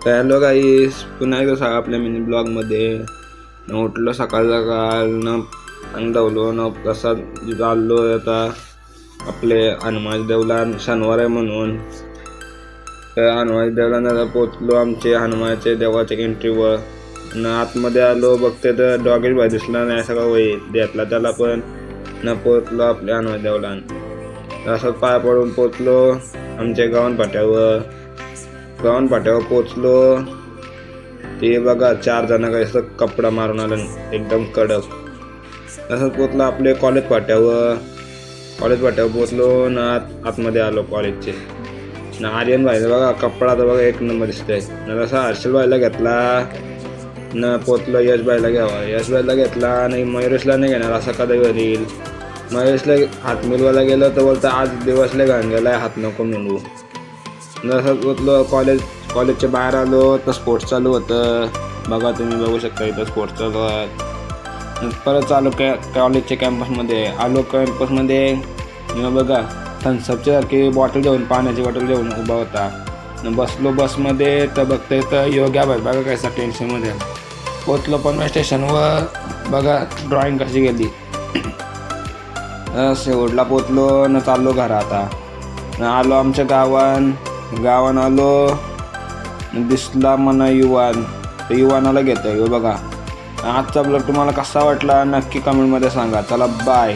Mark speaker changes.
Speaker 1: तर हॅलो गाईस, पुन्हा एकदा सांगा आपल्या मिनी ब्लॉगमध्ये. उठलो सकाळ न अंगवलो न प्रसाद चाललो आता आपले हनुमान देवला शनिवार आहे म्हणून. तर हनुमान देवला पोचलो आमचे हनुमानचे देवाच्या एंट्रीवर न आतमध्ये आलो. बघते तर डॉगेश भाई दिसला नाही, सगळं वय द्यातला त्याला पण न पोचलो आपल्या हनुमान देवला. असं पाय पडून पोचलो आमच्या गावन पाट्यावर पोचलो. ते बघा 4 जण काय कपडा मारून आलं एकदम कडक. तसंच पोचलो आपले कॉलेज पाट्यावर पोचलो ना आतमध्ये आलो कॉलेजचे ना. आर्यन भाईला बघा कपडा तर बघा एक नंबर दिसतंय ना. तसा हर्षल भाईला घेतला न पोचलो यश भाईला घेतला आणि मयुरेशला नाही घेणार असं कधी होईल. मयुरेशला हात मिळवायला गेलो तर बोलतं आज दिवसला घाण गेलाय, हात नको मिळवू. जसं पोचलो कॉलेजच्या बाहेर आलो तर स्पोर्ट्स चालू होतं. बघा तुम्ही बघू शकता इथं स्पोर्ट्स चालू आहे. परत आलो कॉलेजच्या कॅम्पसमध्ये बघा थम्सअपच्या सारखी पाण्याची बॉटल घेऊन उभा होता. बसलो बसमध्ये तर बघता तर योग्या भाई बघा कसा टेन्शनमध्ये. पोचलो पनवेल स्टेशनवर, बघा ड्रॉइंग कशी गेली. शेवटला पोचलो न चाललो घरात. आलो आमच्या गावान आलो. दिसला मला युवानाला घेतोय बघा. आजचा ब्लॉग तुम्हाला कसा वाटला नक्की कमेंटमध्ये सांगा. चला बाय.